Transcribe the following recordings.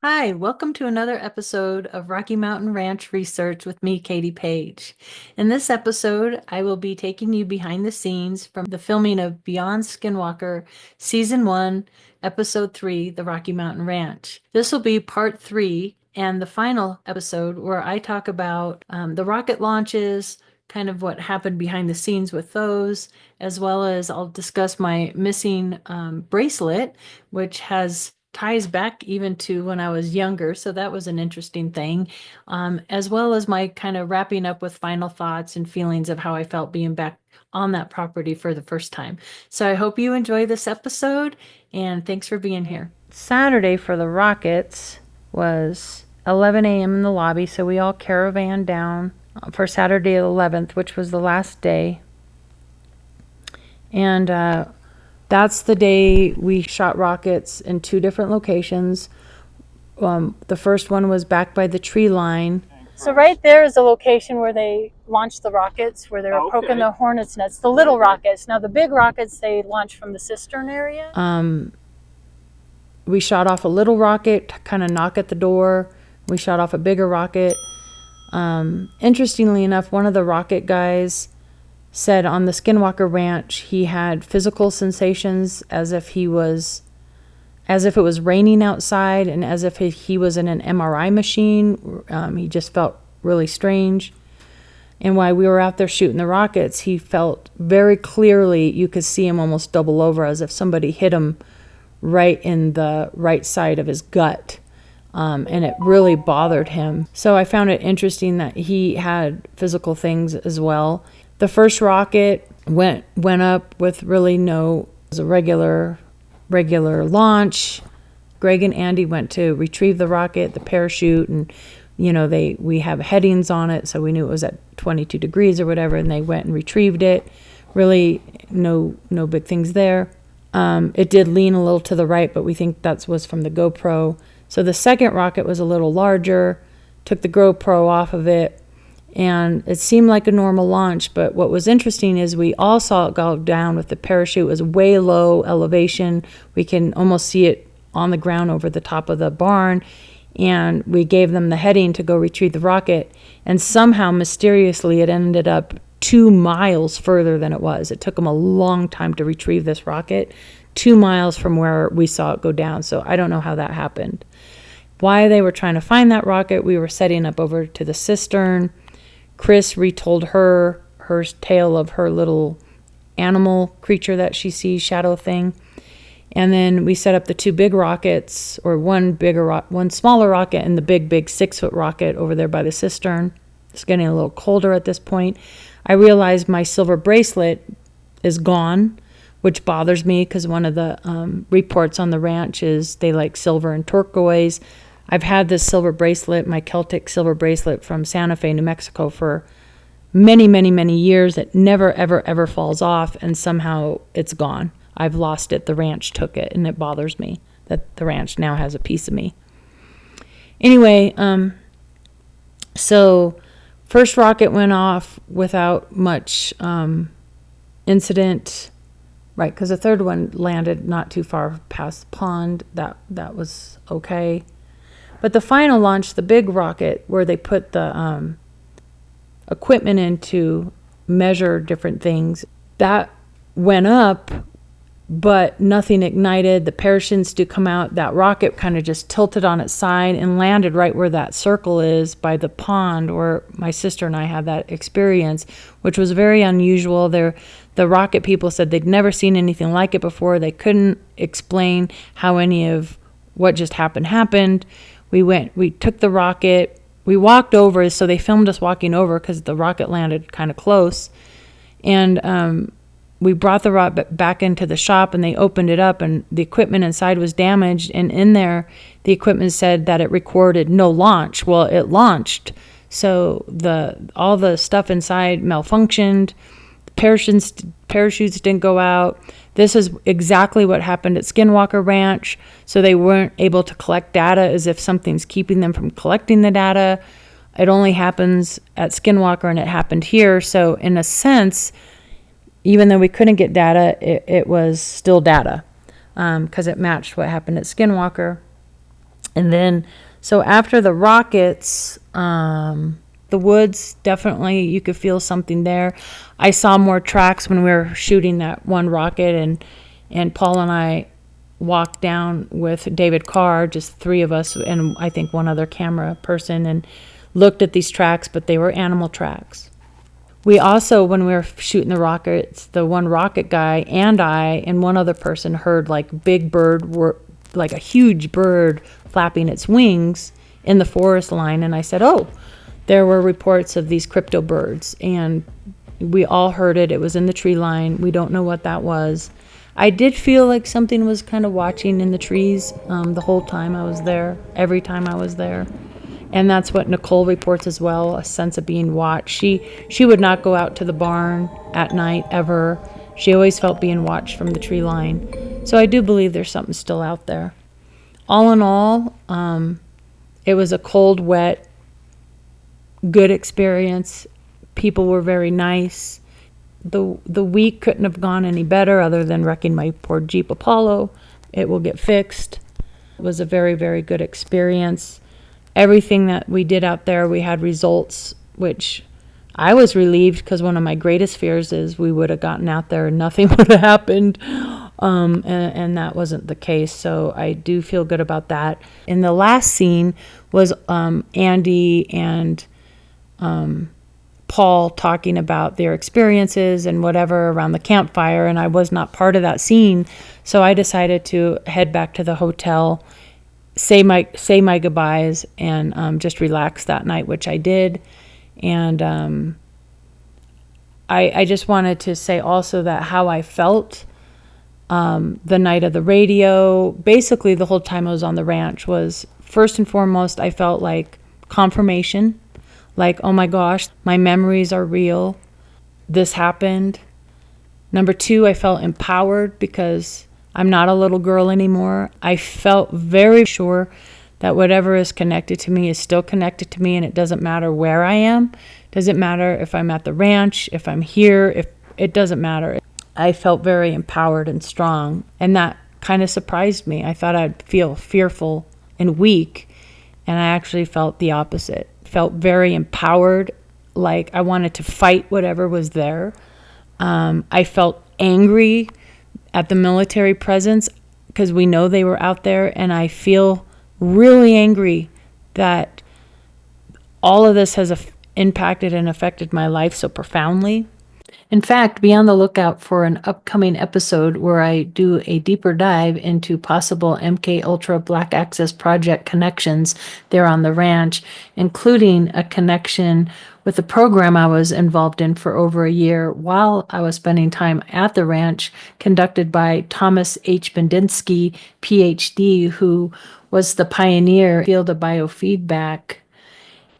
Hi, welcome to another episode of Rocky Mountain Ranch Research with me, Katie Paige. In this episode, I will be taking you behind the scenes from the filming of Beyond Skinwalker Season 1, Episode 3, The Rocky Mountain Ranch. This will be part 3 and the final episode where I talk about the rocket launches, kind of what happened behind the scenes with those, as well as I'll discuss my missing bracelet, which has ties back even to when I was younger. So that was an interesting thing, as well as my kind of wrapping up with final thoughts and feelings of how I felt being back on that property for the first time. So I hope you enjoy this episode and thanks for being here. Saturday for the Rockets was 11 a.m. in the lobby. So we all caravaned down for Saturday the 11th, which was the last day. And, that's the day we shot rockets in 2 different locations. The first one was back by the tree line. So right there is a location where they launched the rockets, where they were poking the hornets' nets, the little rockets. Now the big rockets they launched from the cistern area. We shot off a little rocket to kind of knock at the door. We shot off a bigger rocket. Interestingly enough, one of the rocket guys said on the Skinwalker Ranch he had physical sensations as if it was raining outside and as if he was in an MRI machine. He just felt really strange. And while we were out there shooting the rockets, he felt very clearly, you could see him almost double over as if somebody hit him right in the right side of his gut. And it really bothered him. So I found it interesting that he had physical things as well. The first rocket went up with really it was a regular launch. Greg and Andy went to retrieve the rocket, the parachute, and we have headings on it, so we knew it was at 22 degrees or whatever, and they went and retrieved it. Really no big things there. It did lean a little to the right, but we think that was from the GoPro. So the second rocket was a little larger, took the GoPro off of it, and it seemed like a normal launch, but what was interesting is we all saw it go down with the parachute. It was way low elevation. We can almost see it on the ground over the top of the barn, and we gave them the heading to go retrieve the rocket, and somehow mysteriously it ended up 2 miles further than it was. It took them a long time to retrieve this rocket, 2 miles from where we saw it go down. So I don't know how that happened. While they were trying to find that rocket, we were setting up over to the cistern. Chris retold her tale of her little animal creature that she sees, shadow thing. And then we set up the 2 big rockets, or one smaller rocket and the big 6-foot rocket over there by the cistern. It's getting a little colder at this point. I realized my silver bracelet is gone, which bothers me because one of the reports on the ranch is they like silver and turquoise. I've had this silver bracelet, my Celtic silver bracelet from Santa Fe, New Mexico for many, many, many years. It never, ever, ever falls off, and somehow it's gone. I've lost it. The ranch took it, and it bothers me that the ranch now has a piece of me. Anyway, so first rocket went off without much incident, right, because the third one landed not too far past the pond. That was okay. But the final launch, the big rocket, where they put the equipment in to measure different things, that went up, but nothing ignited. The parachutes do come out. That rocket kind of just tilted on its side and landed right where that circle is by the pond where my sister and I had that experience, which was very unusual. The rocket people said they'd never seen anything like it before. They couldn't explain how any of what just happened. We took the rocket, we walked over, so they filmed us walking over because the rocket landed kind of close. And we brought the rocket back into the shop, and they opened it up, and the equipment inside was damaged. And in there, the equipment said that it recorded no launch. Well, it launched. So all the stuff inside malfunctioned. Parachutes didn't go out. This is exactly what happened at Skinwalker Ranch. So they weren't able to collect data as if something's keeping them from collecting the data. It only happens at Skinwalker, and it happened here. So in a sense, even though we couldn't get data, it was still data, because it matched what happened at Skinwalker. And then, so after the rockets, the woods, definitely you could feel something there. I saw more tracks when we were shooting that one rocket, and Paul and I walked down with David Carr, just three of us, and I think one other camera person, and looked at these tracks, but they were animal tracks. We also, when we were shooting the rockets, the one rocket guy and I and one other person heard like big bird, like a huge bird flapping its wings in the forest line. And I said, oh, there were reports of these crypto birds, and we all heard it. It was in the tree line. We don't know what that was. I did feel like something was kind of watching in the trees the whole time I was there, every time I was there. And that's what Nicole reports as well, a sense of being watched. She would not go out to the barn at night ever. She always felt being watched from the tree line. So I do believe there's something still out there. All in all, it was a cold, wet, good experience. People were very nice. The week couldn't have gone any better other than wrecking my poor Jeep Apollo. It will get fixed. It was a very, very good experience. Everything that we did out there, we had results, which I was relieved, because one of my greatest fears is we would have gotten out there and nothing would have happened. And that wasn't the case. So I do feel good about that. In the last scene was Andy and Paul talking about their experiences and whatever around the campfire, and I was not part of that scene. So I decided to head back to the hotel, say my goodbyes, and just relax that night, which I did. And I just wanted to say also that how I felt the night of the radio, basically the whole time I was on the ranch, was first and foremost, I felt like confirmation, like, oh my gosh, my memories are real. This happened. Number two, I felt empowered because I'm not a little girl anymore. I felt very sure that whatever is connected to me is still connected to me, and it doesn't matter where I am. It doesn't matter if I'm at the ranch, if I'm here, if it doesn't matter. I felt very empowered and strong, and that kind of surprised me. I thought I'd feel fearful and weak, and I actually felt the opposite. Felt very empowered, like I wanted to fight whatever was there. I felt angry at the military presence because we know they were out there, and I feel really angry that all of this has impacted and affected my life so profoundly. In fact, be on the lookout for an upcoming episode where I do a deeper dive into possible MK Ultra Black Access Project connections there on the ranch, including a connection with a program I was involved in for over a year while I was spending time at the ranch, conducted by Thomas H. Bendinsky, PhD, who was the pioneer in the field of biofeedback,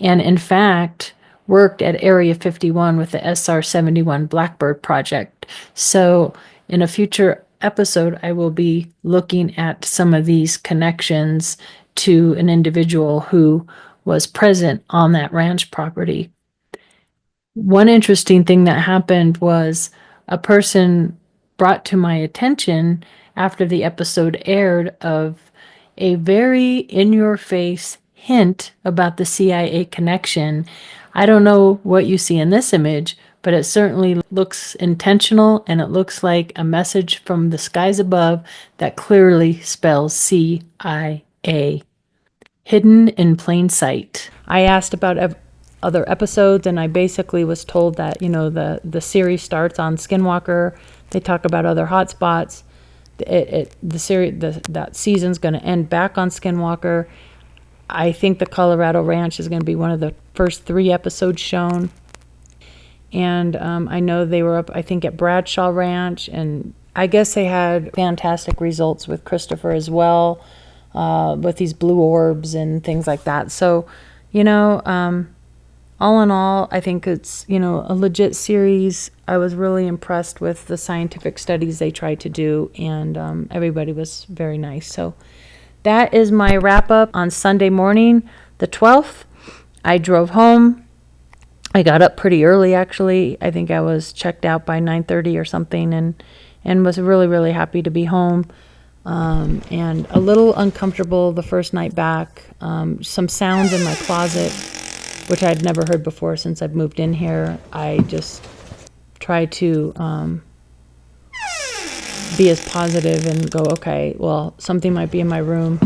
and in fact worked at Area 51 with the SR-71 Blackbird project. So in a future episode, I will be looking at some of these connections to an individual who was present on that ranch property. One interesting thing that happened was a person brought to my attention after the episode aired of a very in-your-face hint about the CIA connection. I don't know what you see in this image, but it certainly looks intentional, and it looks like a message from the skies above that clearly spells CIA. Hidden in plain sight. I asked about other episodes, and I basically was told that, the series starts on Skinwalker. They talk about other hotspots. That season's going to end back on Skinwalker. I think the Colorado Ranch is going to be one of the first 3 episodes shown. And I know they were up, I think, at Bradshaw Ranch, and I guess they had fantastic results with Christopher as well, with these blue orbs and things like that. So, all in all, I think it's, a legit series. I was really impressed with the scientific studies they tried to do, and everybody was very nice. So that is my wrap up on Sunday morning, the 12th. I drove home. I got up pretty early, actually. I think I was checked out by 9:30 or something, and was really, really happy to be home. And a little uncomfortable the first night back. Some sounds in my closet, which I'd never heard before since I've moved in here. I just try to be as positive and go, okay, well, something might be in my room.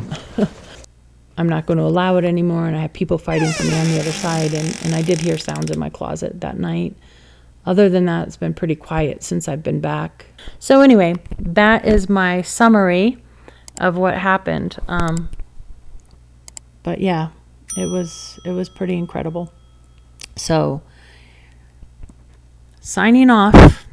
I'm not going to allow it anymore. And I have people fighting for me on the other side. And I did hear sounds in my closet that night. Other than that, it's been pretty quiet since I've been back. So anyway, that is my summary of what happened. But yeah, it was pretty incredible. So signing off.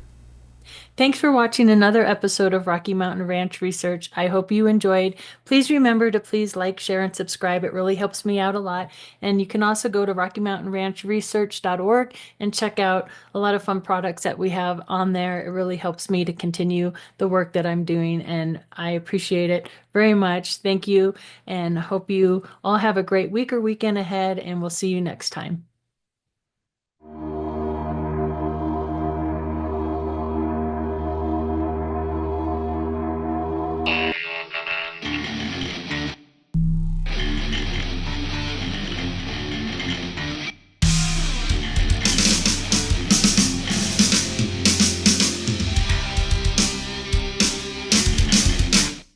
Thanks for watching another episode of Rocky Mountain Ranch Research. I hope you enjoyed. Please remember to please like, share, and subscribe. It really helps me out a lot. And you can also go to RockyMountainRanchResearch.org and check out a lot of fun products that we have on there. It really helps me to continue the work that I'm doing, and I appreciate it very much. Thank you, and hope you all have a great week or weekend ahead, and we'll see you next time.